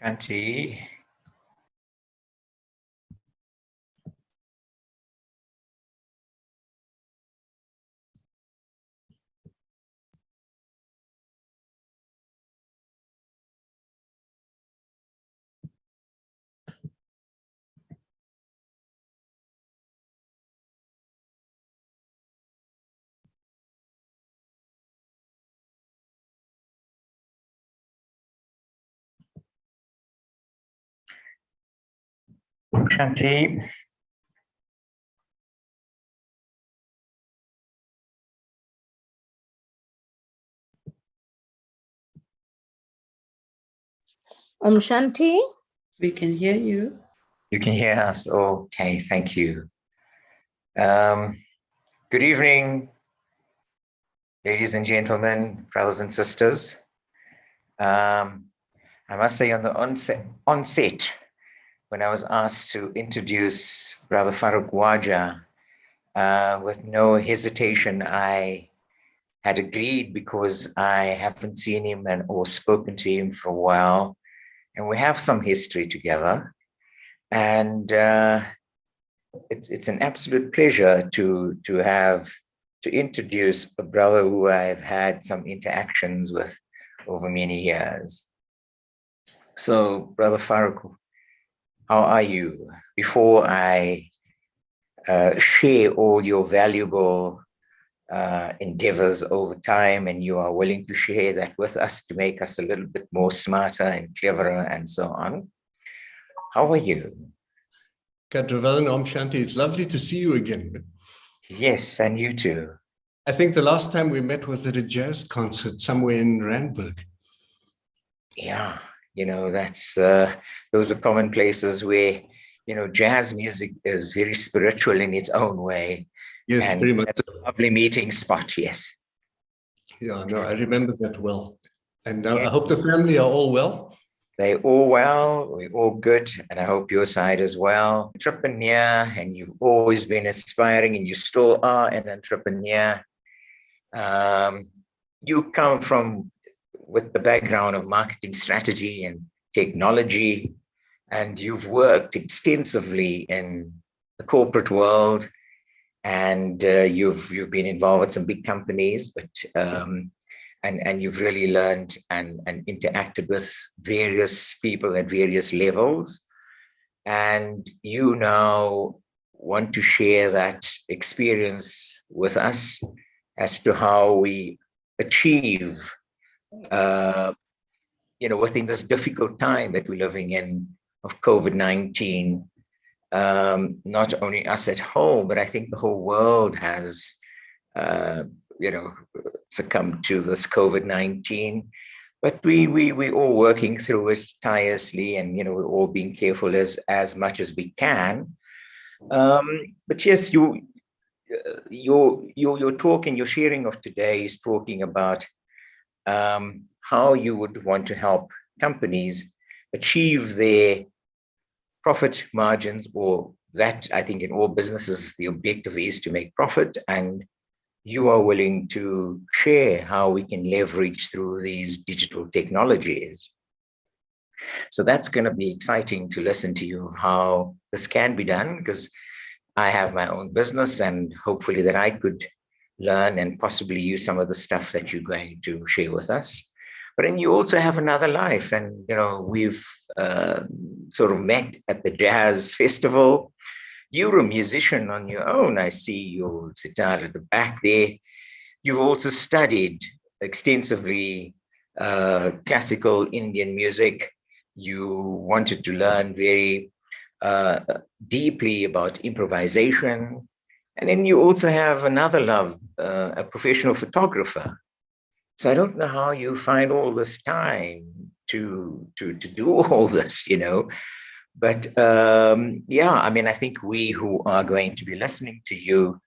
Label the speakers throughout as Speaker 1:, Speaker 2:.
Speaker 1: Shanti. Shanti.
Speaker 2: Shanti.
Speaker 3: We can hear you.
Speaker 1: You can hear us. Okay, thank you. Good evening, ladies and gentlemen, brothers and sisters. I must say on the onset, when I was asked to introduce Brother Farooq Waja, with no hesitation, I had agreed because I haven't seen him or spoken to him for a while, and we have some history together. And it's an absolute pleasure to introduce a brother who I've had some interactions with over many years. So, Brother Farooq, how are you? Before I share all your valuable endeavors over time, and you are willing to share that with us to make us a little bit more smarter and cleverer and so on, how are you?
Speaker 4: Kadravelen Om Shanti, it's lovely to see you again.
Speaker 1: Yes, and you too.
Speaker 4: I think the last time we met was at a jazz concert somewhere in Randburg.
Speaker 1: Yeah, that's those are common places where jazz music is very spiritual in its own way.
Speaker 4: Yes,
Speaker 1: and
Speaker 4: very much.
Speaker 1: That's a lovely meeting spot. Yes.
Speaker 4: Yeah, no, I remember that well. And
Speaker 1: Yeah.
Speaker 4: I hope the family are all well.
Speaker 1: They all well, we're all good, and I hope your side as well. Entrepreneur, and you've always been inspiring, and you still are an entrepreneur. You come with the background of marketing strategy and technology, and you've worked extensively in the corporate world, and you've been involved with some big companies, but and you've really learned and interacted with various people at various levels. And you now want to share that experience with us as to how we achieve, within this difficult time that we're living in of COVID-19, not only us at home, but I think the whole world has, succumbed to this COVID-19. But we're all working through it tirelessly, and we're all being careful as much as we can. But yes, your talk and your sharing of today is talking about how you would want to help companies achieve their profit margins, or that I think in all businesses, the objective is to make profit, and you are willing to share how we can leverage through these digital technologies. So that's going to be exciting to listen to you how this can be done, because I have my own business, and hopefully that I could learn and possibly use some of the stuff that you're going to share with us. But then you also have another life, and we've sort of met at the jazz festival. You're a musician on your own. I see your sitar at the back there. You've also studied extensively classical Indian music. You wanted to learn very deeply about improvisation. And then you also have another love, a professional photographer. So I don't know how you find all this time to do all this, But I think we who are going to be listening to you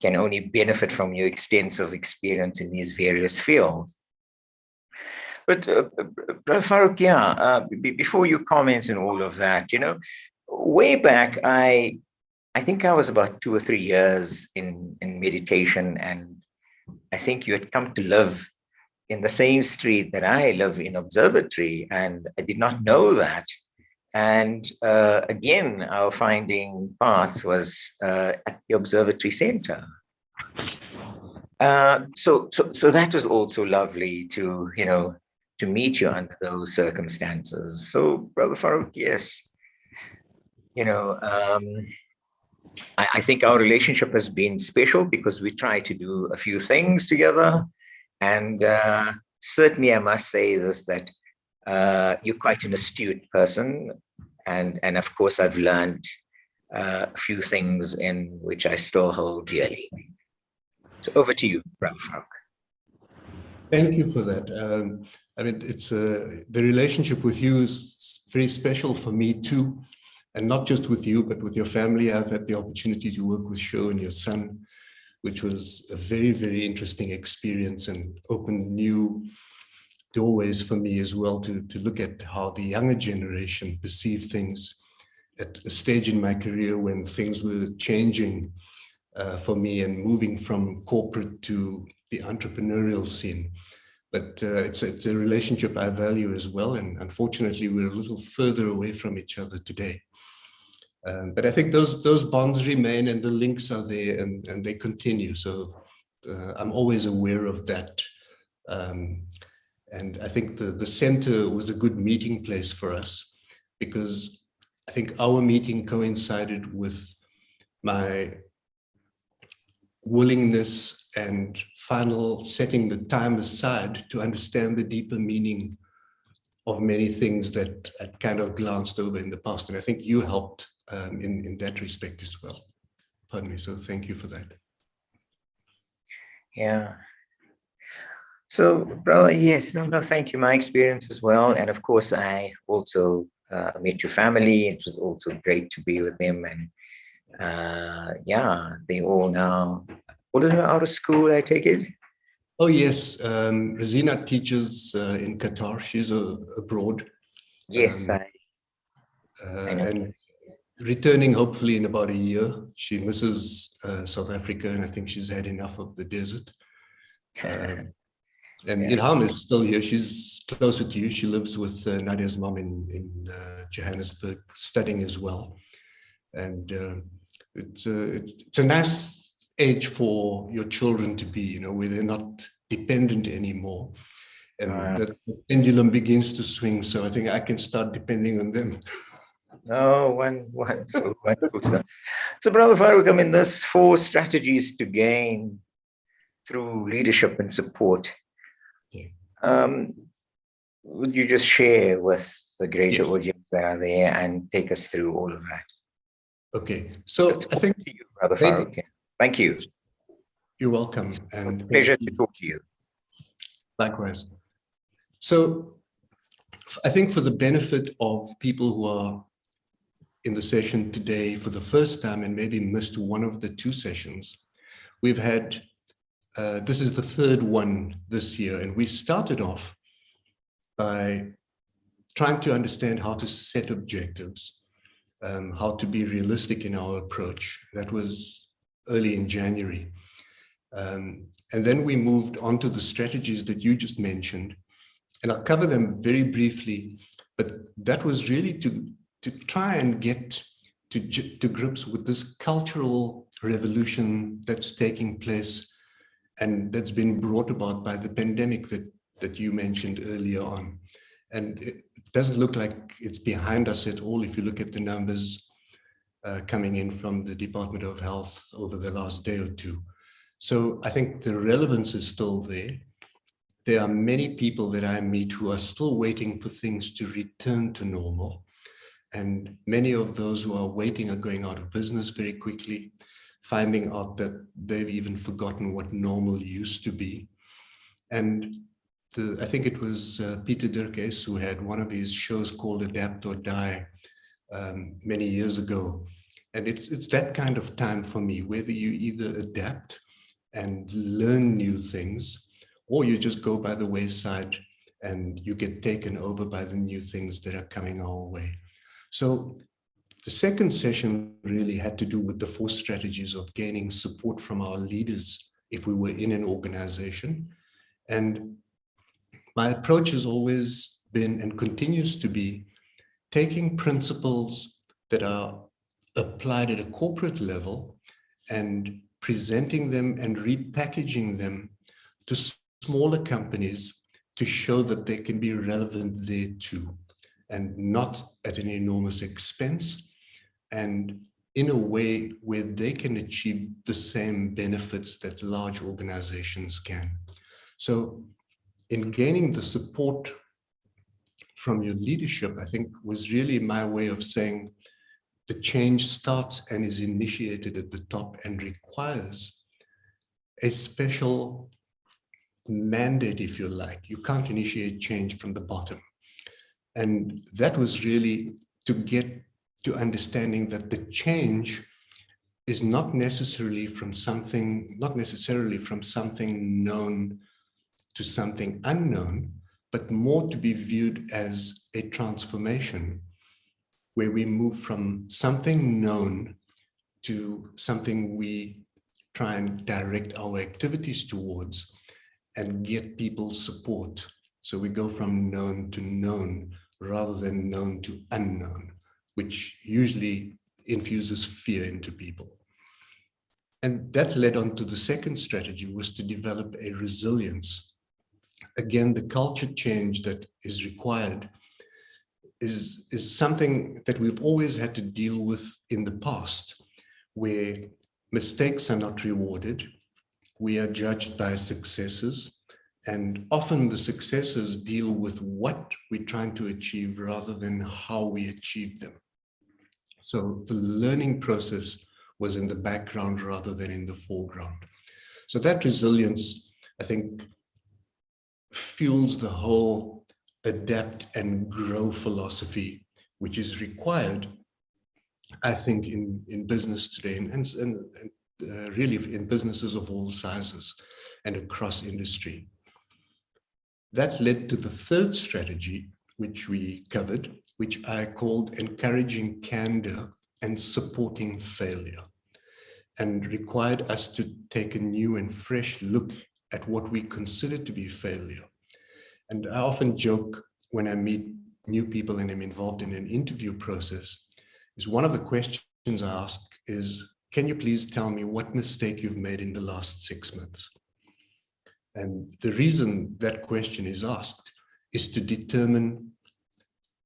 Speaker 1: can only benefit from your extensive experience in these various fields. But Brother Farooq, before you comment on all of that, way back, I think I was about 2 or 3 years in meditation, and I think you had come to live in the same street that I live in, Observatory, and I did not know that. And again, our finding path was at the Observatory Center. So that was also lovely to meet you under those circumstances. So, Brother Farooq, yes, I think our relationship has been special because we try to do a few things together, and certainly I must say this, that you're quite an astute person. And of course, I've learned a few things in which I still hold dearly. So over to you, Brother Farooq.
Speaker 4: Thank you for that. It's the relationship with you is very special for me too. And not just with you, but with your family. I've had the opportunity to work with Sho and your son, which was a very, very interesting experience and opened new doorways for me as well to look at how the younger generation perceive things at a stage in my career when things were changing for me and moving from corporate to the entrepreneurial scene. But it's a relationship I value as well. And unfortunately, we're a little further away from each other today. But I think those bonds remain and the links are there and they continue. So I'm always aware of that. And I think the center was a good meeting place for us, because I think our meeting coincided with my willingness and final setting the time aside to understand the deeper meaning of many things that I'd kind of glanced over in the past. And I think you helped in that respect as well. Pardon me. So thank you for that.
Speaker 1: Yeah. So, brother, yes, no, thank you. My experience as well. And of course, I also met your family. It was also great to be with them. And yeah, they all now, what are they out of school, I take it?
Speaker 4: Oh, yes. Rosina teaches in Qatar. She's abroad.
Speaker 1: Yes, I know.
Speaker 4: And returning hopefully in about a year. She misses South Africa, and I think she's had enough of the desert. And
Speaker 1: Yeah.
Speaker 4: Ilham is still here. She's closer to you. She lives with Nadia's mom in Johannesburg, studying as well. And it's a nice age for your children to be, you know, where they're not dependent anymore. And the pendulum begins to swing. So I think I can start depending on them.
Speaker 1: Oh, wonderful, wonderful stuff. So, Brother Farouk, I mean, there's 4 strategies to gain through leadership and support.
Speaker 4: Yeah.
Speaker 1: Would you just share with the greater audience that are there and take us through all of that?
Speaker 4: Okay, so I think
Speaker 1: to you, Brother Farouk. Thank you.
Speaker 4: You're welcome.
Speaker 1: It's
Speaker 4: and
Speaker 1: a pleasure to talk to you.
Speaker 4: Likewise. So I think for the benefit of people who are in the session today for the first time and maybe missed one of the 2 sessions, we've had, this is the 3rd one this year, and we started off by trying to understand how to set objectives, how to be realistic in our approach. That was early in January. And then we moved on to the strategies that you just mentioned, and I'll cover them very briefly, but that was really to try and get to grips with this cultural revolution that's taking place and that's been brought about by the pandemic that you mentioned earlier on. And it doesn't look like it's behind us at all if you look at the numbers coming in from the Department of Health over the last day or 2. So I think the relevance is still there. There are many people that I meet who are still waiting for things to return to normal. And many of those who are waiting are going out of business very quickly, finding out that they've even forgotten what normal used to be. And I think it was Peter Dirkes who had one of his shows called Adapt or Die many years ago. And it's that kind of time for me, whether you either adapt and learn new things, or you just go by the wayside and you get taken over by the new things that are coming our way. So the second session really had to do with the 4 strategies of gaining support from our leaders if we were in an organization. And my approach has always been and continues to be taking principles that are applied at a corporate level and presenting them and repackaging them to smaller companies to show that they can be relevant there too, and not at an enormous expense, and in a way where they can achieve the same benefits that large organizations can. So in gaining the support from your leadership, I think was really my way of saying the change starts and is initiated at the top and requires a special mandate, if you like. You can't initiate change from the bottom. And that was really to get to understanding that the change is not necessarily from something known to something unknown, but more to be viewed as a transformation where we move from something known to something we try and direct our activities towards and get people's support. So we go from known to known rather than known to unknown, which usually infuses fear into people. And that led on to the second strategy, was to develop a resilience. Again, the culture change that is required is something that we've always had to deal with in the past, where mistakes are not rewarded. We are judged by successes, and often the successes deal with what we're trying to achieve rather than how we achieve them. So the learning process was in the background rather than in the foreground. So that resilience, I think, fuels the whole adapt and grow philosophy, which is required, I think, in business today, and really in businesses of all sizes and across industry. That led to the third strategy, which we covered, which I called encouraging candor and supporting failure, and required us to take a new and fresh look at what we consider to be failure. And I often joke when I meet new people and I'm involved in an interview process, is one of the questions I ask is, can you please tell me what mistake you've made in the last 6 months? And the reason that question is asked is to determine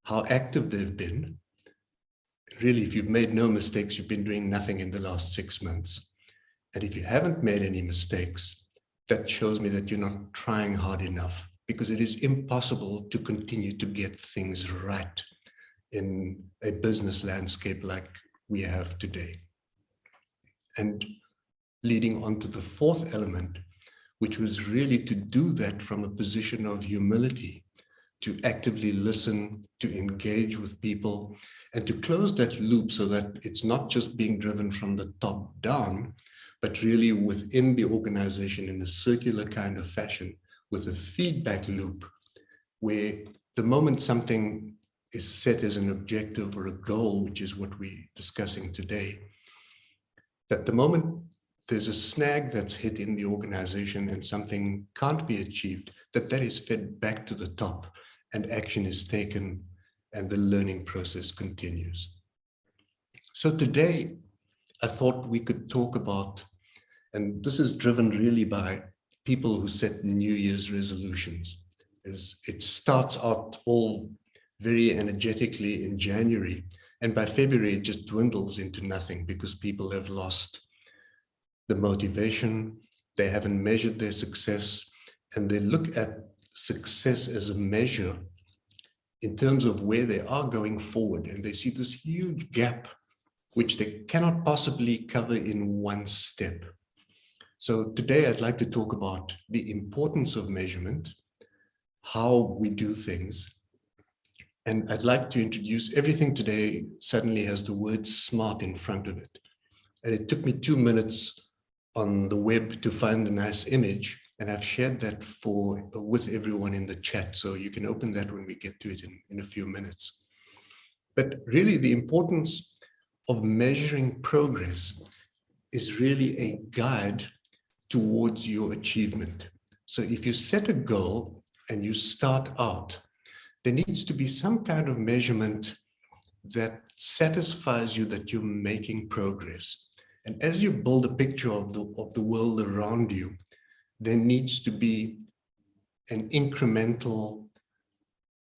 Speaker 4: how active they've been. Really, if you've made no mistakes, you've been doing nothing in the last 6 months. And if you haven't made any mistakes, that shows me that you're not trying hard enough, because it is impossible to continue to get things right in a business landscape like we have today. And leading on to the fourth element, which was really to do that from a position of humility, to actively listen, to engage with people, and to close that loop so that it's not just being driven from the top down, but really within the organization in a circular kind of fashion, with a feedback loop where the moment something is set as an objective or a goal, which is what we're discussing today, that the moment there's a snag that's hit in the organization and something can't be achieved, that is fed back to the top and action is taken and the learning process continues. So today, I thought we could talk about, and this is driven really by people who set New Year's resolutions. It starts out all very energetically in January, and by February it just dwindles into nothing because people have lost the motivation, they haven't measured their success, and they look at success as a measure in terms of where they are going forward, and they see this huge gap which they cannot possibly cover in one step. So today I'd like to talk about the importance of measurement, how we do things, and I'd like to introduce everything today suddenly has the word smart in front of it. And it took me 2 minutes on the web to find a nice image, and I've shared that with everyone in the chat, so you can open that when we get to it in a few minutes. But really the importance of measuring progress is really a guide towards your achievement. So if you set a goal and you start out, there needs to be some kind of measurement that satisfies you that you're making progress. And as you build a picture of the world around you, there needs to be an incremental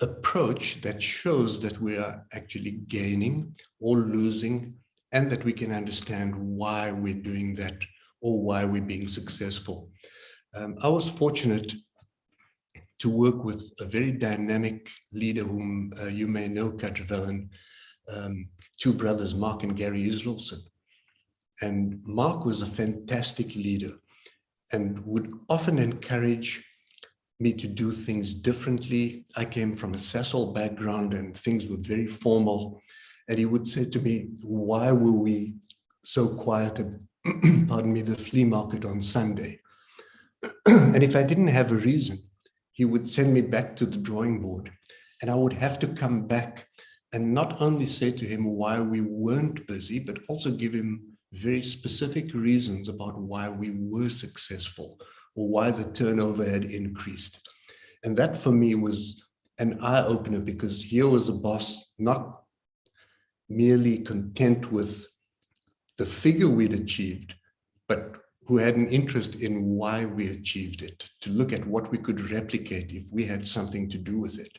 Speaker 4: approach that shows that we are actually gaining or losing, and that we can understand why we're doing that or why we're being successful. I was fortunate to work with a very dynamic leader whom you may know, Katravel, two brothers, Mark and Gary Israelson. And Mark was a fantastic leader and would often encourage me to do things differently. I came from a SAST background and things were very formal. And he would say to me, why were we so quiet at, pardon me, the flea market on Sunday? And if I didn't have a reason, he would send me back to the drawing board, and I would have to come back and not only say to him why we weren't busy, but also give him very specific reasons about why we were successful or why the turnover had increased. And that for me was an eye-opener, because here was a boss not merely content with the figure we'd achieved, but who had an interest in why we achieved it, to look at what we could replicate if we had something to do with it.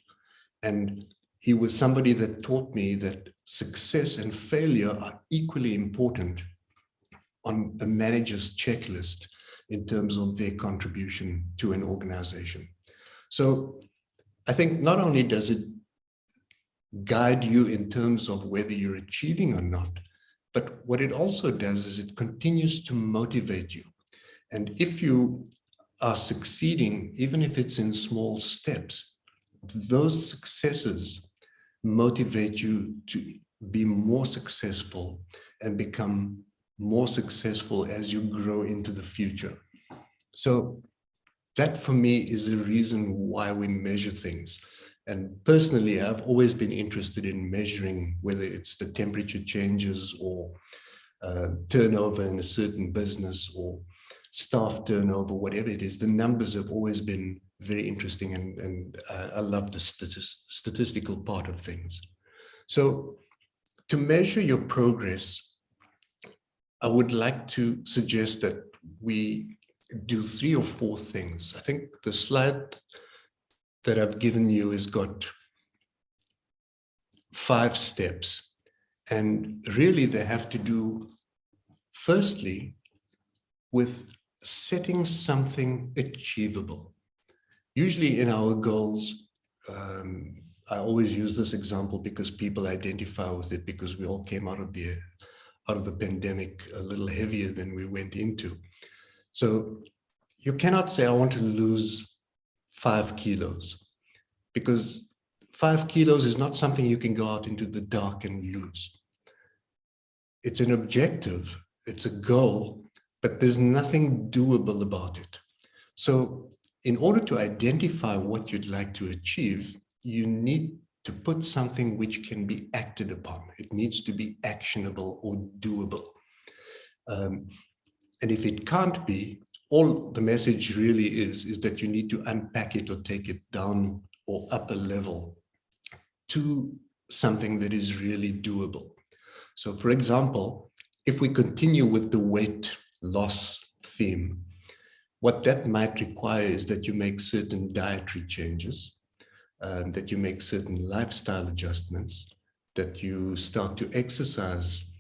Speaker 4: And he was somebody that taught me that success and failure are equally important on a manager's checklist in terms of their contribution to an organization. So I think not only does it guide you in terms of whether you're achieving or not, but what it also does is it continues to motivate you. And if you are succeeding, even if it's in small steps, those successes motivate you to be more successful and become more successful as you grow into the future. So that for me is the reason why we measure things. And personally, I've always been interested in measuring whether it's the temperature changes or turnover in a certain business or staff turnover, whatever it is. The numbers have always been very interesting, and I love the statistical part of things. So to measure your progress, I would like to suggest that we do 3 or 4 things. I think the slide that I've given you has got 5 steps, and really they have to do, firstly, with setting something achievable. Usually in our goals, I always use this example because people identify with it, because we all came out of the pandemic a little heavier than we went into. So you cannot say, I want to lose 5 kilos, because 5 kilos is not something you can go out into the dark and lose. It's an objective, it's a goal, but there's nothing doable about it. So in order to identify what you'd like to achieve, you need to put something which can be acted upon. It needs to be actionable or doable. And if it can't be, all the message really is that you need to unpack it or take it down or up a level to something that is really doable. So for example, if we continue with the weight loss theme, what that might require is that you make certain dietary changes, that you make certain lifestyle adjustments, that you start to exercise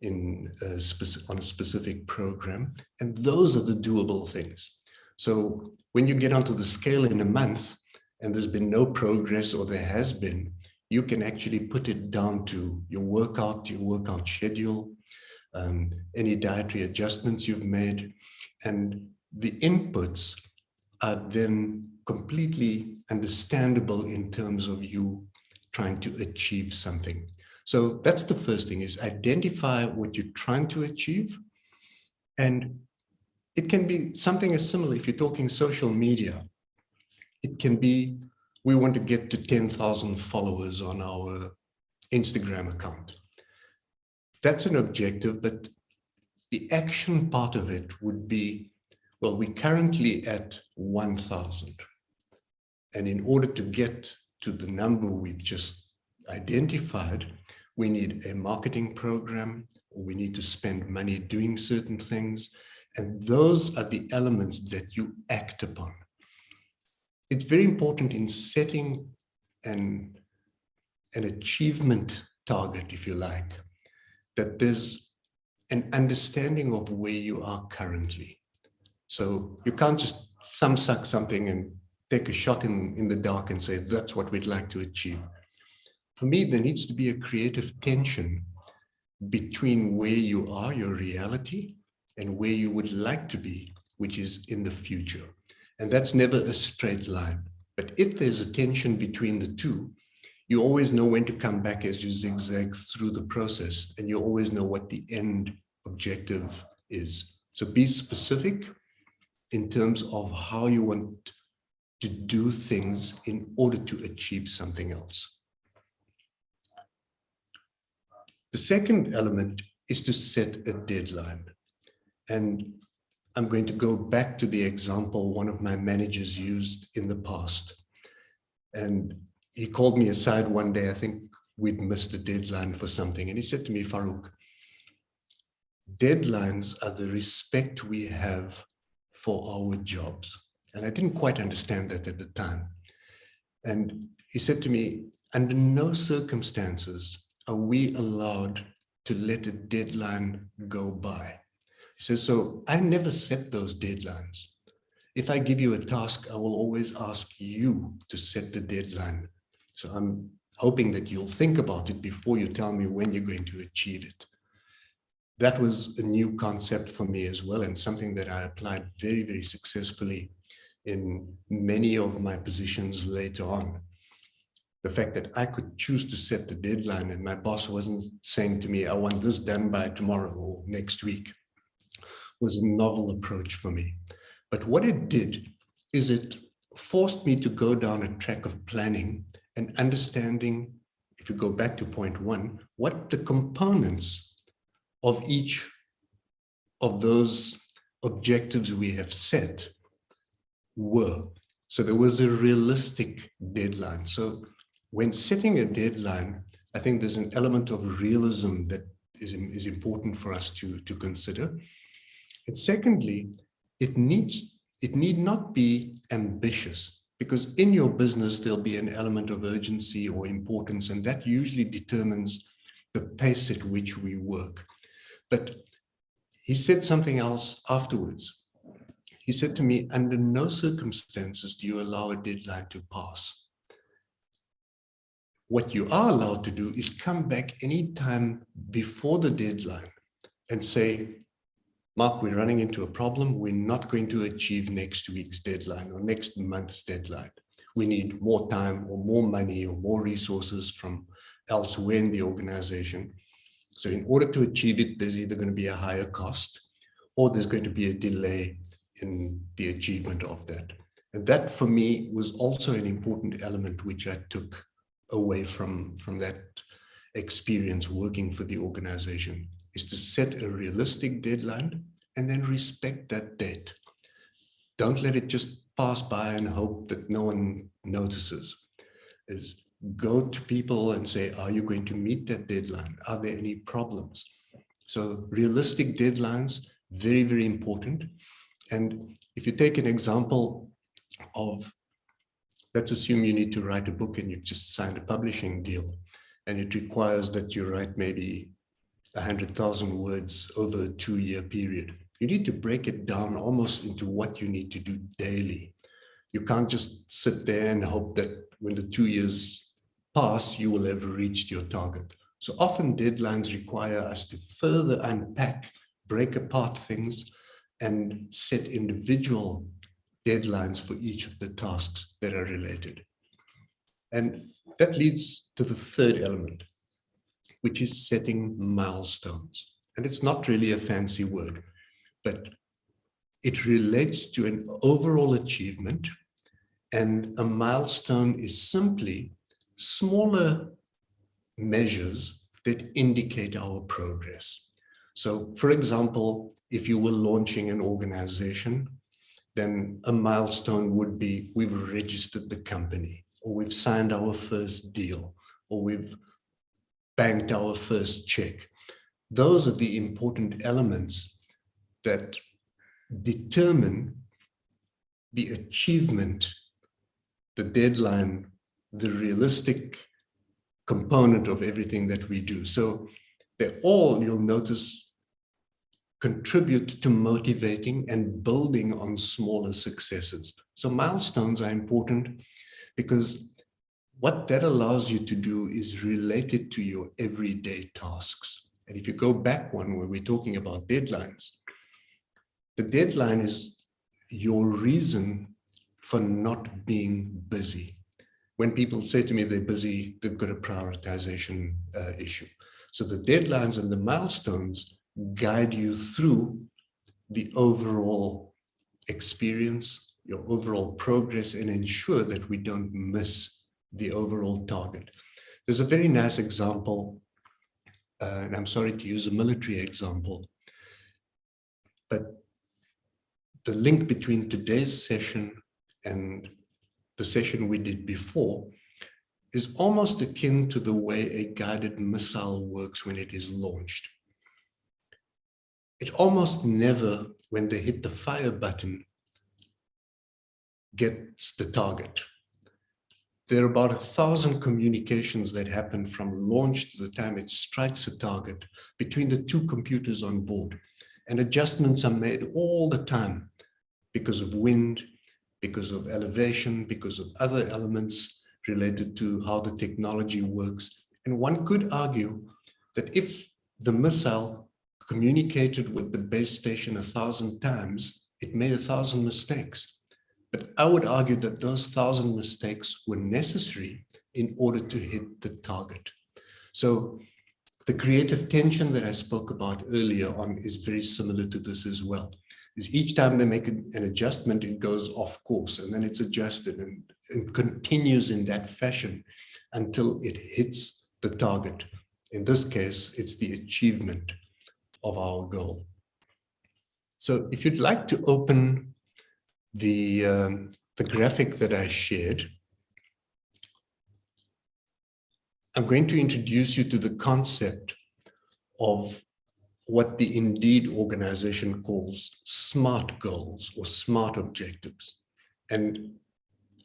Speaker 4: on a specific program. And those are the doable things. So when you get onto the scale in a month and there's been no progress, or there has been, you can actually put it down to your workout schedule, any dietary adjustments you've made, and the inputs are then completely understandable in terms of you trying to achieve something. So that's the first thing, is identify what you're trying to achieve. And it can be something as similar, if you're talking social media, it can be, we want to get to 10,000 followers on our Instagram account. That's an objective, but the action part of it would be, well, we're currently at 1,000. And in order to get to the number we've just identified, we need a marketing program, or we need to spend money doing certain things. And those are the elements that you act upon. It's very important in setting an achievement target, if you like, that there's an understanding of where you are currently. So you can't just thumbsuck something and take a shot in the dark and say, that's what we'd like to achieve. For me, there needs to be a creative tension between where you are, your reality, and where you would like to be, which is in the future. And that's never a straight line. But if there's a tension between the two, you always know when to come back as you zigzag through the process, and you always know what the end objective is. So be specific in terms of how you want to do things in order to achieve something else. The second element is to set a deadline. And I'm going to go back to the example one of my managers used in the past. And he called me aside one day, I think we'd missed a deadline for something. And he said to me, Farouk, deadlines are the respect we have for our jobs. And I didn't quite understand that at the time. And he said to me, under no circumstances are we allowed to let a deadline go by. He says, so I never set those deadlines. If I give you a task, I will always ask you to set the deadline. So I'm hoping that you'll think about it before you tell me when you're going to achieve it. That was a new concept for me as well, and something that I applied very, very successfully in many of my positions later on. The fact that I could choose to set the deadline and my boss wasn't saying to me, I want this done by tomorrow or next week, was a novel approach for me. But what it did is it forced me to go down a track of planning and understanding, if you go back to point one, what the components of each of those objectives we have set were. So there was a realistic deadline. So when setting a deadline, I think there's an element of realism that is important for us to consider. And secondly, it need not be ambitious, because in your business, there'll be an element of urgency or importance, and that usually determines the pace at which we work. But he said something else afterwards. He said to me, under no circumstances do you allow a deadline to pass. What you are allowed to do is come back anytime before the deadline and say, Mark, we're running into a problem. We're not going to achieve next week's deadline or next month's deadline. We need more time or more money or more resources from elsewhere in the organization. So in order to achieve it, there's either going to be a higher cost or there's going to be a delay in the achievement of that. And that for me was also an important element which I took away from that experience working for the organization, is to set a realistic deadline and then respect that date. Don't let it just pass by and hope that no one notices. Is go to people and say, are you going to meet that deadline? Are there any problems? So realistic deadlines, very, very important. And if you take an example of, let's assume you need to write a book and you've just signed a publishing deal, and it requires that you write maybe 100,000 words over a 2-year period. You need to break it down almost into what you need to do daily. You can't just sit there and hope that when the 2 years pass, you will have reached your target. So often deadlines require us to further unpack, break apart things, and set individual deadlines for each of the tasks that are related. And that leads to the third element, which is setting milestones. And it's not really a fancy word, but it relates to an overall achievement. And a milestone is simply smaller measures that indicate our progress. So for example, if you were launching an organization, then a milestone would be we've registered the company, or we've signed our first deal, or we've banked our first check. Those are the important elements that determine the achievement, the deadline, the realistic component of everything that we do. So they all, you'll notice, contribute to motivating and building on smaller successes. So milestones are important because what that allows you to do is related to your everyday tasks. And if you go back one where we're talking about deadlines, the deadline is your reason for not being busy. When people say to me they're busy, they've got a prioritization issue. So the deadlines and the milestones guide you through the overall experience, your overall progress, and ensure that we don't miss the overall target. There's a very nice example, and I'm sorry to use a military example, but the link between today's session and the session we did before is almost akin to the way a guided missile works when it is launched. It almost never, when they hit the fire button, gets the target. There are about 1,000 communications that happen from launch to the time it strikes a target between the two computers on board. And adjustments are made all the time because of wind, because of elevation, because of other elements related to how the technology works. And one could argue that if the missile communicated with the base station 1,000 times, it made 1,000 mistakes. But I would argue that those 1,000 mistakes were necessary in order to hit the target. So the creative tension that I spoke about earlier on is very similar to this as well. Is each time they make an adjustment, it goes off course, and then it's adjusted and continues in that fashion until it hits the target. In this case, it's the achievement of our goal. So if you'd like to open the graphic that I shared, I'm going to introduce you to the concept of what the Indeed organization calls SMART goals or SMART objectives. And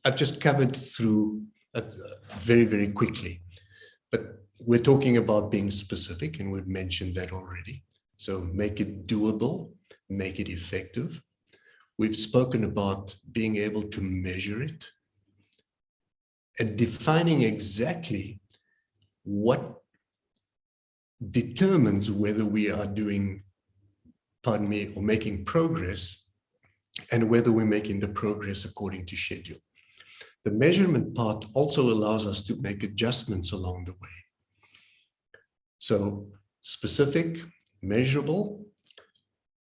Speaker 4: I've just covered through very, very quickly, but we're talking about being specific, and we've mentioned that already. So make it doable, make it effective. We've spoken about being able to measure it and defining exactly what determines whether we are doing, pardon me, or making progress, and whether we're making the progress according to schedule. The measurement part also allows us to make adjustments along the way. So specific, measurable,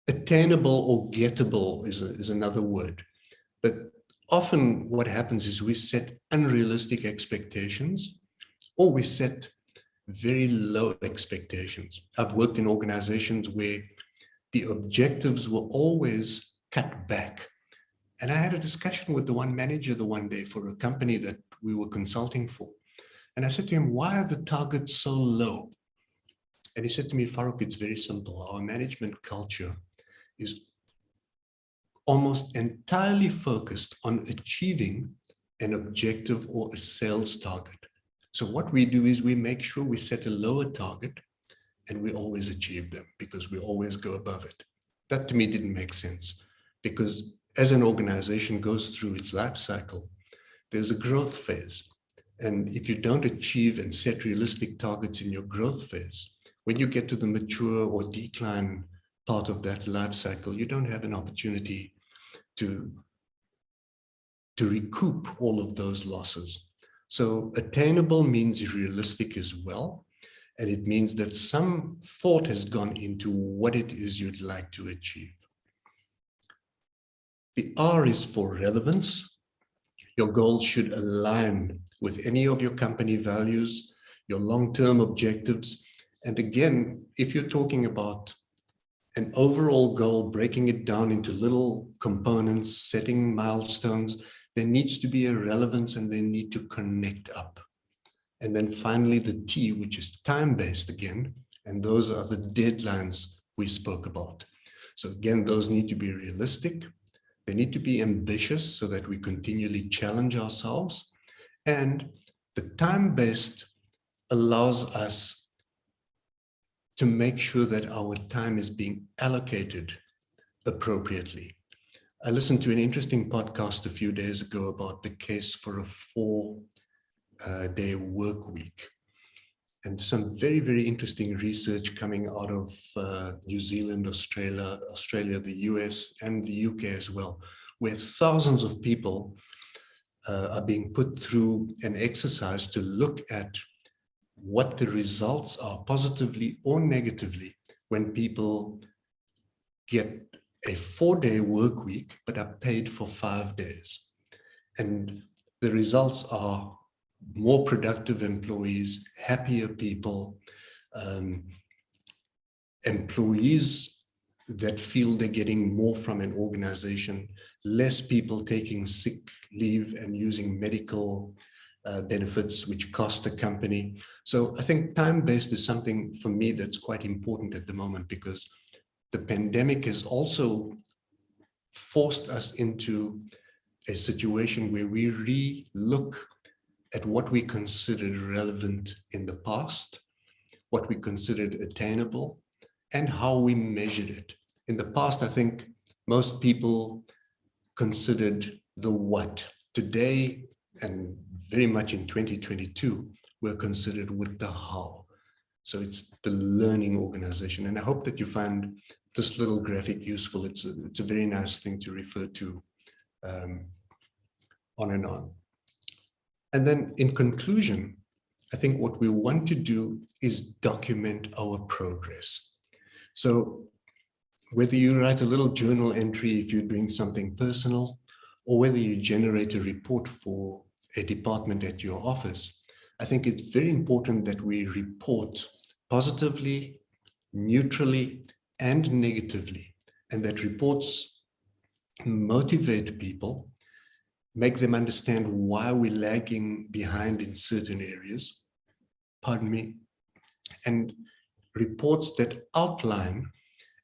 Speaker 4: attainable or gettable is another word. But often what happens is we set unrealistic expectations, or we set very low expectations. I've worked in organizations where the objectives were always cut back. And I had a discussion with the one manager the one day for a company that we were consulting for. And I said to him, why are the targets so low? And he said to me, Farouk, it's very simple. Our management culture is almost entirely focused on achieving an objective or a sales target. So what we do is we make sure we set a lower target and we always achieve them because we always go above it. That to me didn't make sense, because as an organization goes through its life cycle, there's a growth phase. And if you don't achieve and set realistic targets in your growth phase, when you get to the mature or decline part of that life cycle, you don't have an opportunity to recoup all of those losses. So attainable means realistic as well. And it means that some thought has gone into what it is you'd like to achieve. The R is for relevance. Your goals should align with any of your company values, your long-term objectives. And again, if you're talking about an overall goal, breaking it down into little components, setting milestones, there needs to be a relevance and they need to connect up. And then finally, the T, which is time-based again, and those are the deadlines we spoke about. So again, those need to be realistic. They need to be ambitious so that we continually challenge ourselves. And the time-based allows us to make sure that our time is being allocated appropriately. I listened to an interesting podcast a few days ago about the case for a 4-day work week, and some very, very interesting research coming out of New Zealand, Australia, the US, and the UK as well, where thousands of people are being put through an exercise to look at what the results are, positively or negatively, when people get a 4-day work week, but are paid for 5 days. And the results are more productive employees, happier people, employees that feel they're getting more from an organization, less people taking sick leave and using medical benefits, which cost the company. So I think time-based is something for me that's quite important at the moment, because the pandemic has also forced us into a situation where we re-look at what we considered relevant in the past, what we considered attainable, and how we measured it. In the past, I think most people considered the what. Today, and very much in 2022, we're considered with the how. So it's the learning organization. And I hope that you find this little graphic useful. It's a very nice thing to refer to on and on. And then in conclusion, I think what we want to do is document our progress. So whether you write a little journal entry if you're doing something personal, or whether you generate a report for a department at your office, I think it's very important that we report positively, neutrally, and negatively, and that reports motivate people, make them understand why we're lagging behind in certain areas, and reports that outline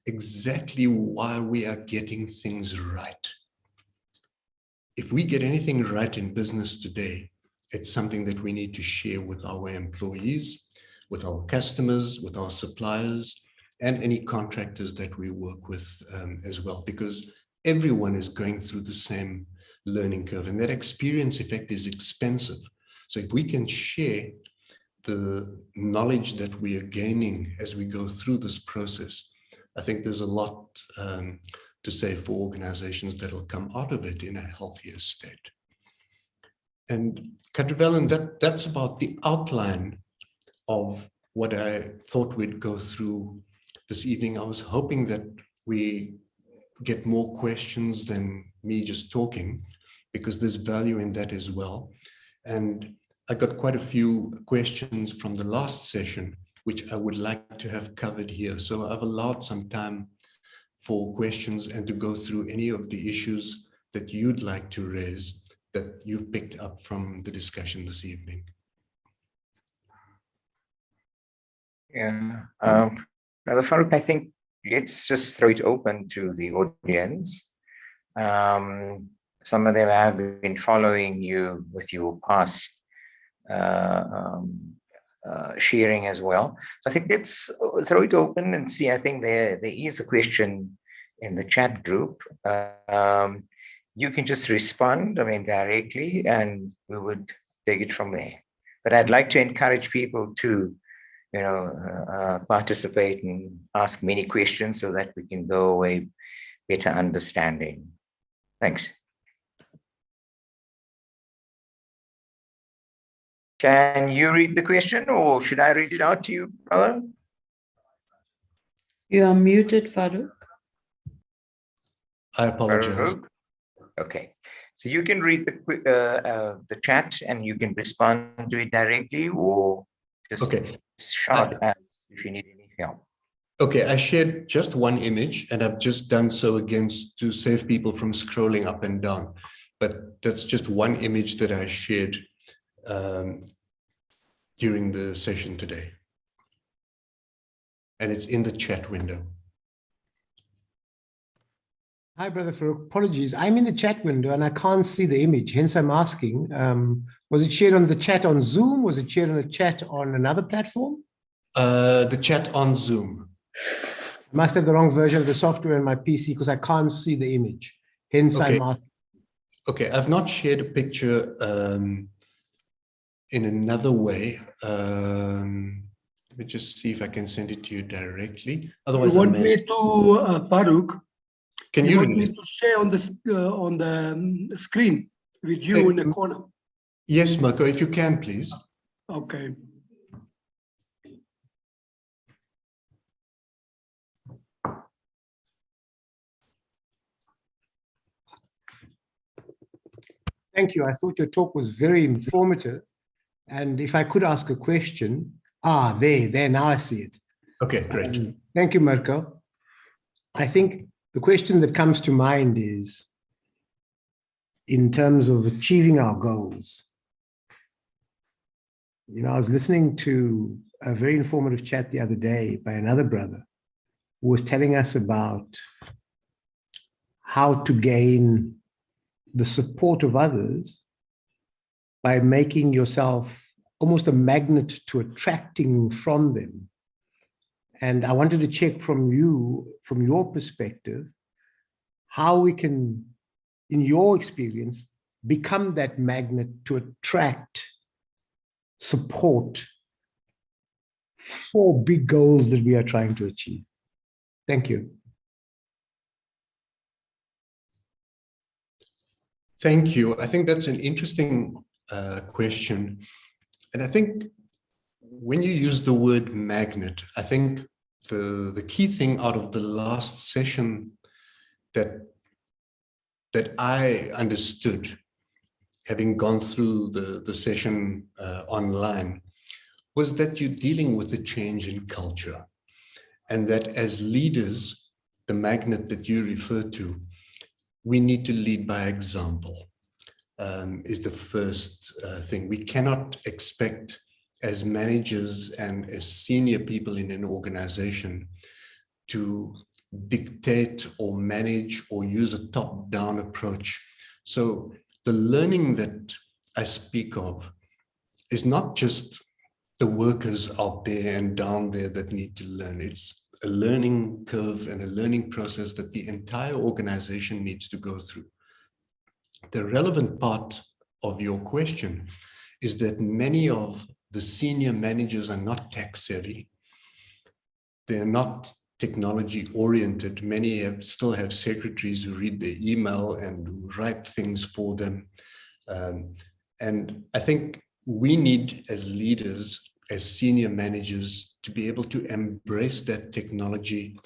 Speaker 4: exactly why we are getting things right. If we get anything right in business today, it's something that we need to share with our employees, with our customers, with our suppliers, and any contractors that we work with as well, because everyone is going through the same learning curve, and that experience effect is expensive. So if we can share the knowledge that we are gaining as we go through this process, I think there's a lot to say for organizations that will come out of it in a healthier state. And Kadrivel, that's about the outline of what I thought we'd go through this evening. I was hoping that we get more questions than me just talking, because there's value in that as well. And I got quite a few questions from the last session, which I would like to have covered here. So I've allowed some time for questions and to go through any of the issues that you'd like to raise that you've picked up from the discussion this evening.
Speaker 1: Yeah, Brother Farouk, I think let's just throw it open to the audience. Some of them have been following you with your past sharing as well. So I think let's throw it open and see. I think there is a question in the chat group. You can just respond, directly, and we would take it from there. But I'd like to encourage people to, participate and ask many questions so that we can go away better understanding. Thanks. Can you read the question, or should I read it out to you, brother?
Speaker 3: You are muted, Farouk.
Speaker 4: I apologize.
Speaker 1: Farouk? Okay, so you can read the chat and you can respond to it directly, or just shout as if you need any help.
Speaker 4: Okay, I shared just one image, and I've just done so to save people from scrolling up and down. But that's just one image that I shared during the session today. And it's in the chat window.
Speaker 5: Hi, Brother Farouk. Apologies. I'm in the chat window and I can't see the image. Hence, I'm asking, was it shared on the chat on Zoom? Was it shared on a chat on another platform?
Speaker 4: The chat on Zoom.
Speaker 5: I must have the wrong version of the software in my PC because I can't see the image. Hence,
Speaker 4: Okay.
Speaker 5: I'm asking.
Speaker 4: Okay, I've not shared a picture in another way. Let me just see if I can send it to you directly. Otherwise,
Speaker 6: you want me to, Farouk?
Speaker 4: Can
Speaker 6: you
Speaker 4: you
Speaker 6: want
Speaker 4: read
Speaker 6: me
Speaker 4: it?
Speaker 6: to share on the screen with you in the corner?
Speaker 4: Yes, Marco, if you can, please.
Speaker 6: Okay.
Speaker 5: Thank you. I thought your talk was very informative. And if I could ask a question, there, now I see it.
Speaker 4: Okay, great.
Speaker 5: Thank you, Mirko. I think the question that comes to mind is, in terms of achieving our goals, I was listening to a very informative chat the other day by another brother who was telling us about how to gain the support of others by making yourself almost a magnet to attracting from them. And I wanted to check from you, from your perspective, how we can, in your experience, become that magnet to attract support for big goals that we are trying to achieve. Thank you.
Speaker 4: Thank you. I think that's an interesting question. And I think when you use the word magnet, I think the key thing out of the last session that I understood, having gone through the session online, was that you're dealing with a change in culture. And that as leaders, the magnet that you refer to, we need to lead by example, is the first thing. We cannot expect as managers and as senior people in an organization to dictate or manage or use a top-down approach. So the learning that I speak of is not just the workers out there and down there that need to learn. It's a learning curve and a learning process that the entire organization needs to go through. The relevant part of your question is that many of the senior managers are not tech savvy. They're not technology oriented. Many still have secretaries who read their email and who write things for them. And I think we need, as leaders, as senior managers, to be able to embrace that technology,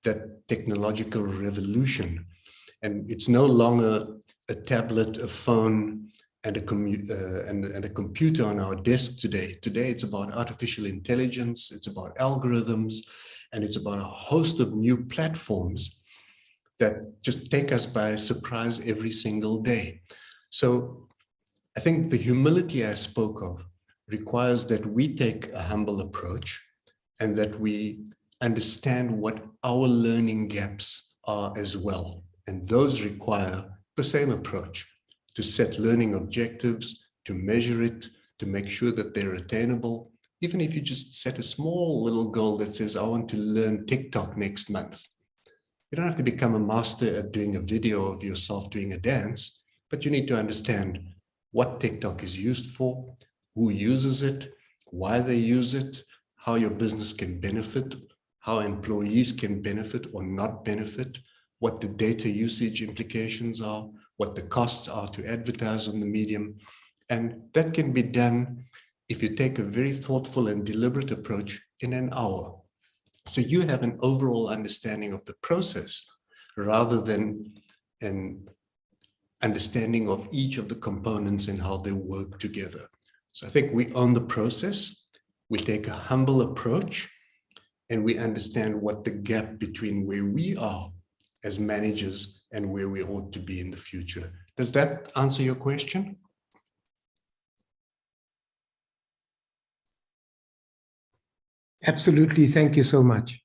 Speaker 4: that technological revolution. And it's no longer a tablet, a phone, and a computer on our desk today. Today, it's about artificial intelligence, it's about algorithms, and it's about a host of new platforms that just take us by surprise every single day. So I think the humility I spoke of requires that we take a humble approach and that we understand what our learning gaps are as well. And those require the same approach: to set learning objectives, to measure it, to make sure that they're attainable. Even if you just set a small little goal that says, I want to learn TikTok next month. You don't have to become a master at doing a video of yourself doing a dance, but you need to understand what TikTok is used for, who uses it, why they use it, how your business can benefit, how employees can benefit or not benefit, what the data usage implications are, what the costs are to advertise on the medium. And that can be done if you take a very thoughtful and deliberate approach in an hour. So you have an overall understanding of the process rather than an understanding of each of the components and how they work together. So I think we own the process, we take a humble approach, and we understand what the gap between where we are as managers and where we ought to be in the future. Does that answer your question?
Speaker 5: Absolutely. Thank you so much.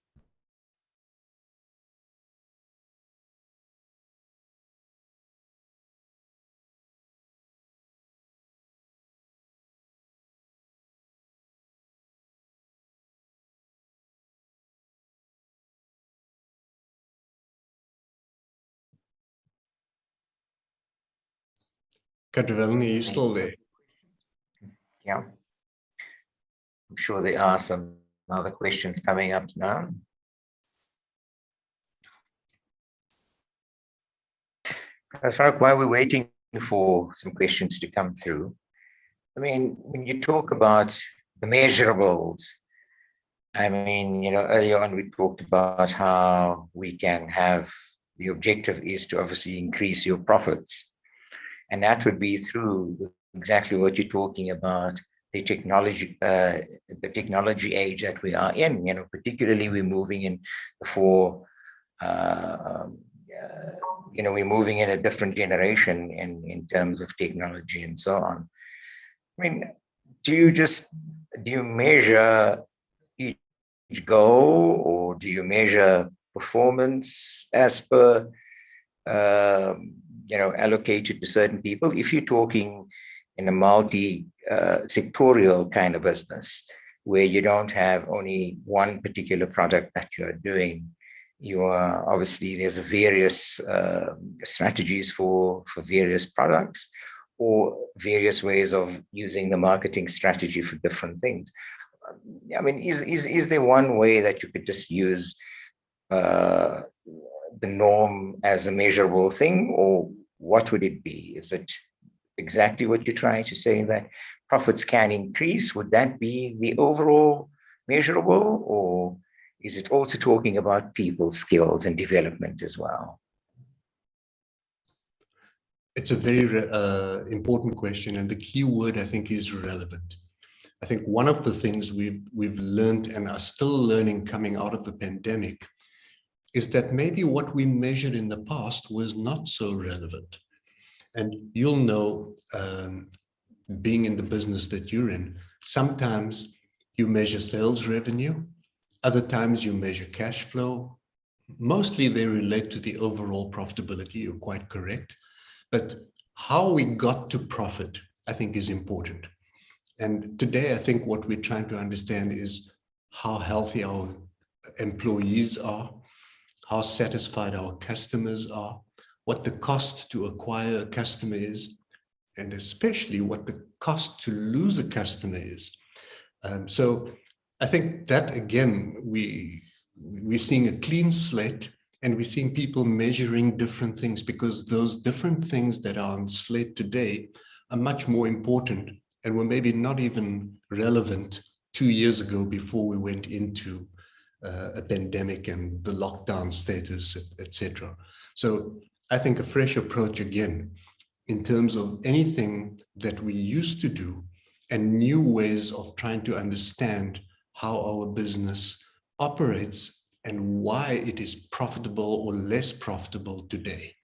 Speaker 4: Kadrilani, are you still there?
Speaker 1: Yeah. I'm sure there are some other questions coming up now. Farouk, while we're waiting for some questions to come through, I mean, when you talk about the measurables, I mean, earlier on we talked about how we can have, the objective is to obviously increase your profits. And that would be through exactly what you're talking about, the technology age that we are in. Particularly we're moving in we're moving in a different generation in terms of technology and so on. I mean, do you measure each goal, or do you measure performance as per allocated to certain people? If you're talking in a multi-sectorial kind of business where you don't have only one particular product that you're doing, you are obviously, there's various strategies for various products, or various ways of using the marketing strategy for different things. I mean, is there one way that you could just use the norm as a measurable thing, or what would it be? Is it exactly what you're trying to say, that profits can increase? Would that be the overall measurable, or is it also talking about people, skills, and development as well?
Speaker 4: It's a very important question, and the key word, I think, is relevant. I think one of the things we've learned and are still learning coming out of the pandemic is that maybe what we measured in the past was not so relevant. And you'll know, being in the business that you're in, sometimes you measure sales revenue, other times you measure cash flow. Mostly they relate to the overall profitability, you're quite correct. But how we got to profit, I think, is important. And today, I think what we're trying to understand is how healthy our employees are, how satisfied our customers are, what the cost to acquire a customer is, and especially what the cost to lose a customer is. So I think that, again, we're seeing a clean slate, and we're seeing people measuring different things, because those different things that are on slate today are much more important and were maybe not even relevant 2 years ago, before we went into a pandemic and the lockdown status, etc. So I think a fresh approach, again, in terms of anything that we used to do and new ways of trying to understand how our business operates and why it is profitable or less profitable today.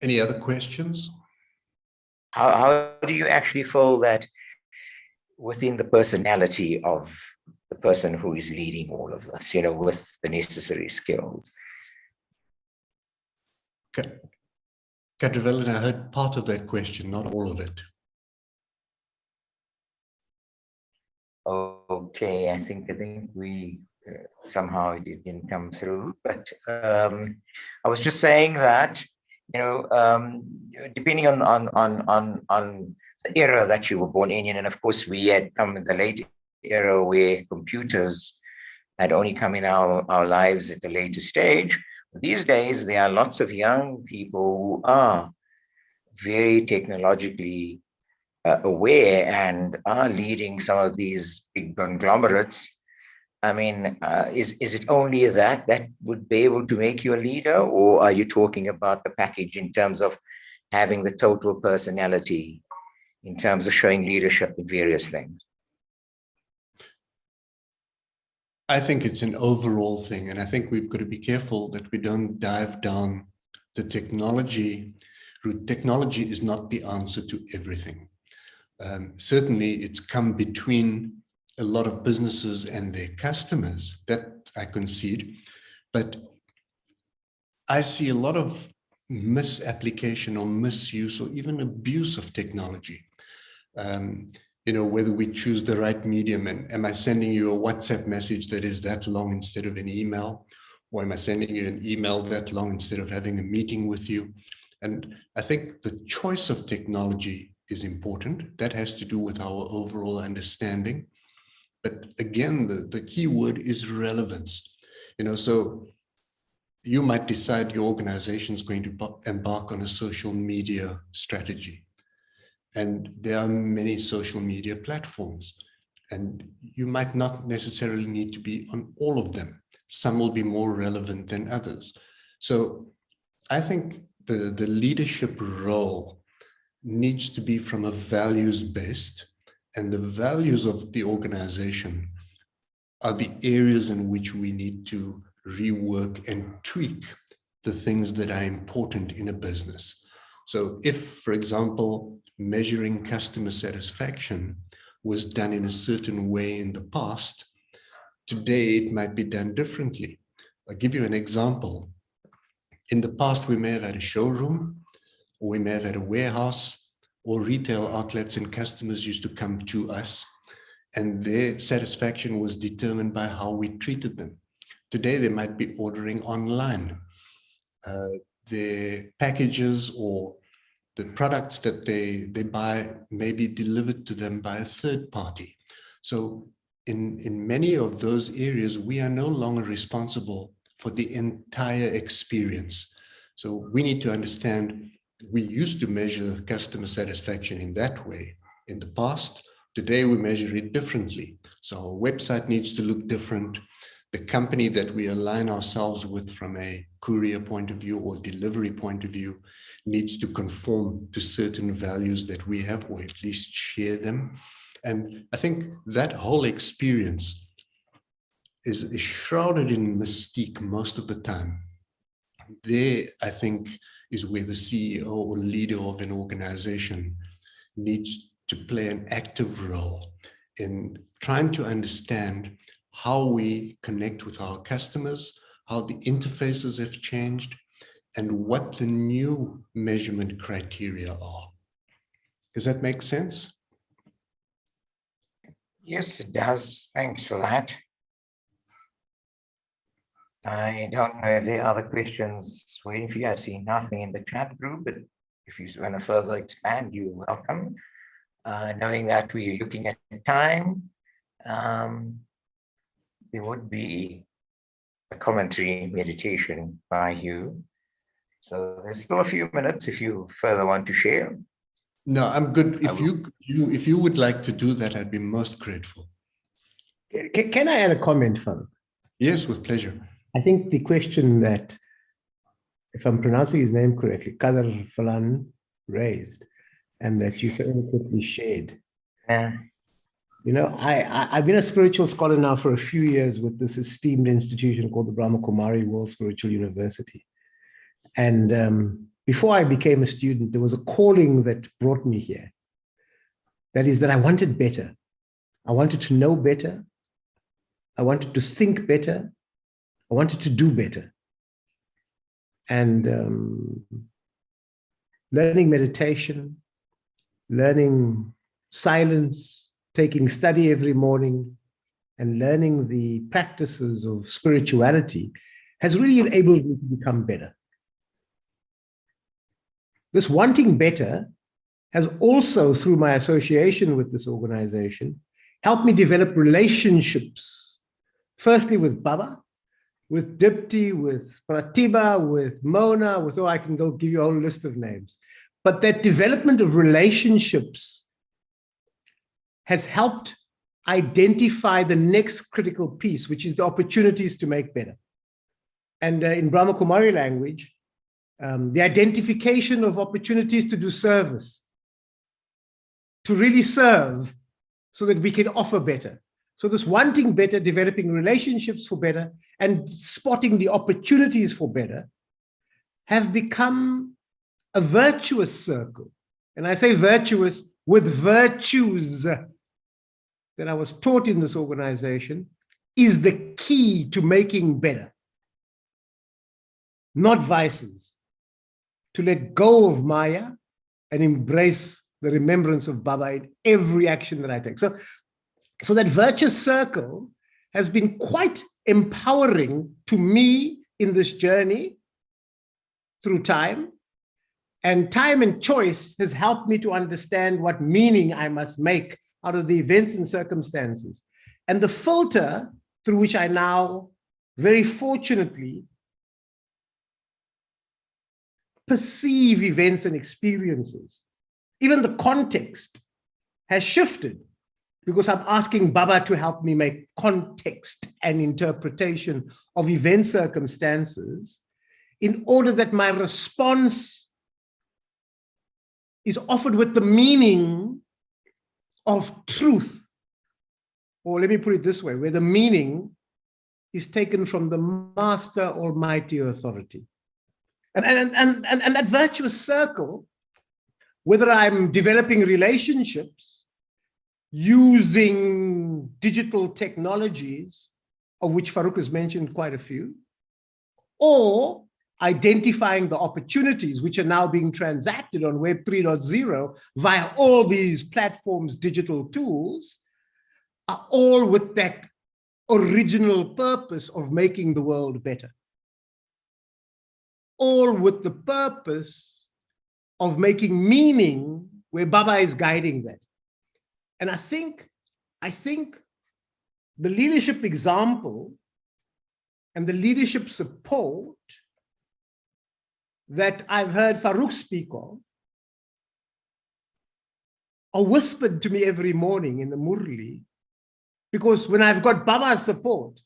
Speaker 4: Any other questions?
Speaker 1: How do you actually feel that within the personality of the person who is leading all of this, with the necessary skills?
Speaker 4: Kadrivel, I heard part of that question, not all of it.
Speaker 1: Okay, I think we somehow it didn't come through, but I was just saying that, depending on the era that you were born in, and of course we had come in the late era where computers had only come in our lives at a later stage. These days, there are lots of young people who are very technologically aware and are leading some of these big conglomerates. I mean, is it only that would be able to make you a leader, or are you talking about the package in terms of having the total personality, in terms of showing leadership in various things?
Speaker 4: I think it's an overall thing, and I think we've got to be careful that we don't dive down the technology route. Technology is not the answer to everything. Certainly, it's come between a lot of businesses and their customers, that I concede, but I see a lot of misapplication or misuse or even abuse of technology. Whether we choose the right medium, and am I sending you a WhatsApp message that is that long instead of an email, or am I sending you an email that long instead of having a meeting with you? And I think the choice of technology is important. That has to do with our overall understanding. But again, the key word is relevance. So you might decide your organization is going to embark on a social media strategy. And there are many social media platforms, and you might not necessarily need to be on all of them. Some will be more relevant than others. So I think the leadership role needs to be from a values-based, and the values of the organization are the areas in which we need to rework and tweak the things that are important in a business. So if, for example, measuring customer satisfaction was done in a certain way in the past, today it might be done differently. I'll give you an example. In the past, we may have had a showroom, or we may have had a warehouse or retail outlets, and customers used to come to us, and their satisfaction was determined by how we treated them. Today, they might be ordering online. Their packages or the products that they buy may be delivered to them by a third party. So in many of those areas, we are no longer responsible for the entire experience. So we need to understand, we used to measure customer satisfaction in that way in the past. Today, we measure it differently. So our website needs to look different. The company that we align ourselves with from a courier point of view or delivery point of view needs to conform to certain values that we have, or at least share them. And I think that whole experience is shrouded in mystique most of the time. There, I think, is where the CEO or leader of an organization needs to play an active role in trying to understand how we connect with our customers, how the interfaces have changed, and what the new measurement criteria are. Does that make sense?
Speaker 1: Yes, it does. Thanks for that. I don't know if there are other questions waiting for you. I see nothing in the chat group, but if you want to further expand, you're welcome. Knowing that we're looking at time, there would be a commentary meditation by you. So there's still a few minutes if you further want to share.
Speaker 4: No, I'm good. If you would like to do that, I'd be most grateful.
Speaker 5: Can I add a comment, Father?
Speaker 4: Yes, with pleasure.
Speaker 5: I think the question that, if I'm pronouncing his name correctly, Qadr Falan raised, and that you so eloquently shared.
Speaker 1: Yeah.
Speaker 5: I've been a spiritual scholar now for a few years with this esteemed institution called the Brahma Kumari World Spiritual University. And before I became a student, there was a calling that brought me here. That is that I wanted better. I wanted to know better. I wanted to think better. I wanted to do better. And learning meditation, learning silence, taking study every morning, and learning the practices of spirituality has really enabled me to become better. This wanting better has also, through my association with this organization, helped me develop relationships, firstly with Baba, with Dipti, with Pratibha, with Mona, I can go give you a whole list of names. But that development of relationships has helped identify the next critical piece, which is the opportunities to make better. And in Brahma Kumari language, the identification of opportunities to do service, to really serve so that we can offer better. So this wanting better, developing relationships for better, and spotting the opportunities for better have become a virtuous circle. And I say virtuous with virtues. that I was taught in this organization is the key to making better, not vices. To let go of Maya and embrace the remembrance of Baba in every action that I take. So that virtuous circle has been quite empowering to me in this journey through time. And time and choice has helped me to understand what meaning I must make out of the events and circumstances. And the filter through which I now, very fortunately, perceive events and experiences. Even the context has shifted because I'm asking Baba to help me make context and interpretation of event circumstances in order that my response is offered with the meaning of truth. Or let me put it this way, where the meaning is taken from the Master Almighty Authority. And that virtuous circle, whether I'm developing relationships using digital technologies, of which Farouk has mentioned quite a few, or identifying the opportunities which are now being transacted on Web 3.0 via all these platforms, digital tools, are all with that original purpose of making the world better. All with the purpose of making meaning where Baba is guiding that. And I think the leadership example and the leadership support that I've heard Farouk speak of are whispered to me every morning in the Murli, because when I've got Baba's support,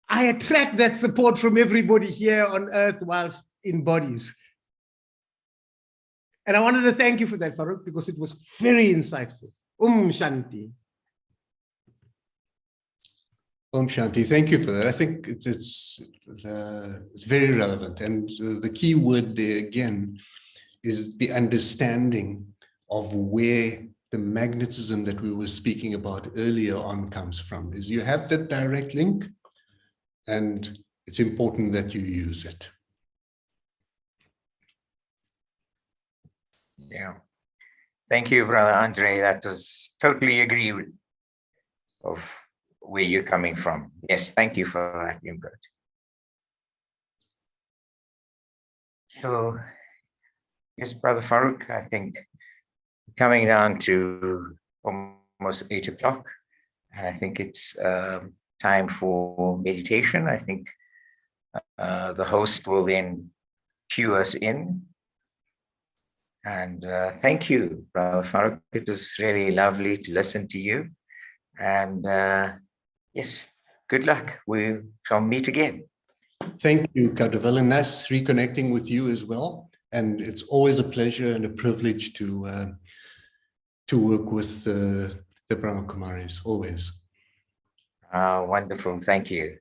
Speaker 5: I attract that support from everybody here on earth whilst in bodies. And I wanted to thank you for that, Farouk, because it was very insightful. Shanti.
Speaker 4: Shanti, thank you for that. I think it's very relevant. And the key word there again is the understanding of where the magnetism that we were speaking about earlier on comes from. Is you have that direct link, and it's important that you use it.
Speaker 1: Yeah. Thank you, Brother Andre. That was totally agree with of where you're coming from. Yes, thank you for that input. So, yes, Brother Farouk, I think coming down to almost 8 o'clock, and I think it's time for meditation. I think the host will then cue us in. And thank you, Brother Farouk. It was really lovely to listen to you. And yes, good luck. We shall meet again.
Speaker 4: Thank you, Kadavil, and nice reconnecting with you as well. And it's always a pleasure and a privilege to work with the Brahma Kumaris, always.
Speaker 1: Wonderful. Thank you.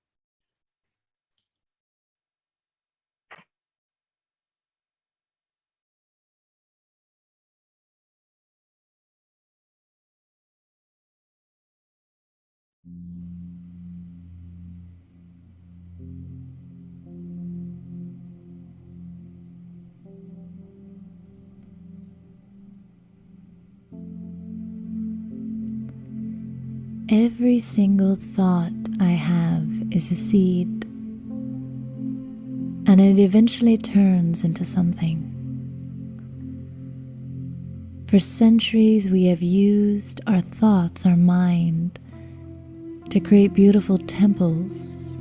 Speaker 7: Every single thought I have is a seed, and it eventually turns into something. For centuries, we have used our thoughts, our mind, to create beautiful temples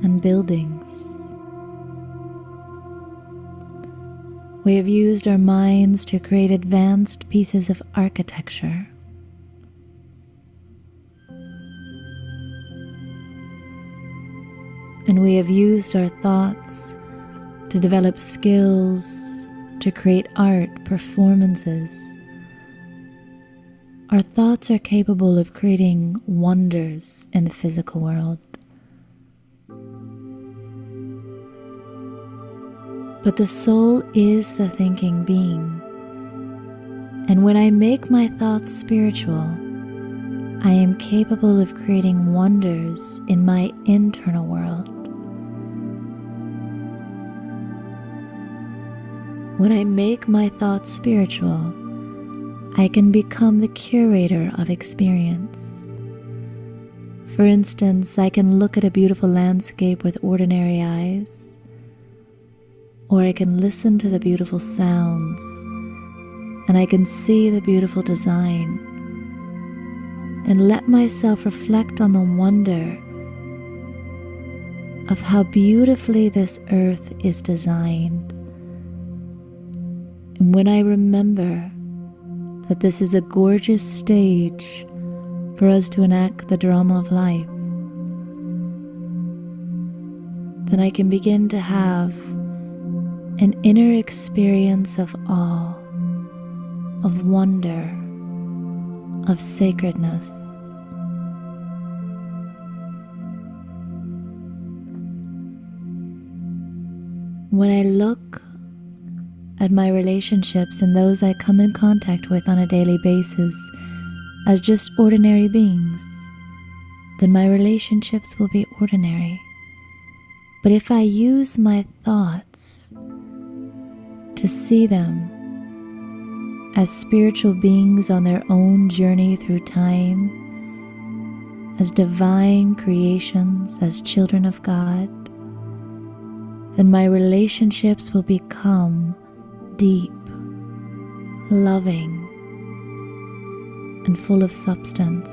Speaker 7: and buildings. We have used our minds to create advanced pieces of architecture. And we have used our thoughts to develop skills, to create art, performances. Our thoughts are capable of creating wonders in the physical world. But the soul is the thinking being. And when I make my thoughts spiritual, I am capable of creating wonders in my internal world. When I make my thoughts spiritual, I can become the curator of experience. For instance, I can look at a beautiful landscape with ordinary eyes, or I can listen to the beautiful sounds, and I can see the beautiful design, and let myself reflect on the wonder of how beautifully this earth is designed. And when I remember that this is a gorgeous stage for us to enact the drama of life, then I can begin to have an inner experience of awe, of wonder, of sacredness. When I look at my relationships and those I come in contact with on a daily basis as just ordinary beings, then my relationships will be ordinary. But if I use my thoughts to see them as spiritual beings on their own journey through time, as divine creations, as children of God, then my relationships will become deep, loving, and full of substance.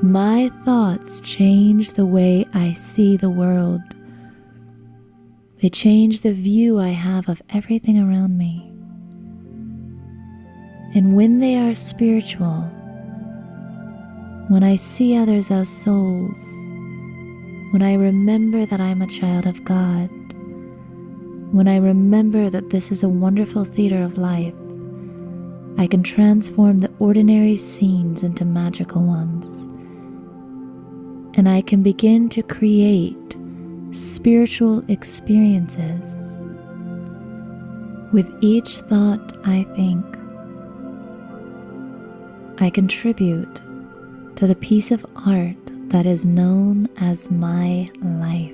Speaker 7: My thoughts change the way I see the world. They change the view I have of everything around me. And when they are spiritual, when I see others as souls, when I remember that I'm a child of God, when I remember that this is a wonderful theater of life, I can transform the ordinary scenes into magical ones. And I can begin to create spiritual experiences with each thought I think. I contribute to the piece of art that is known as my life.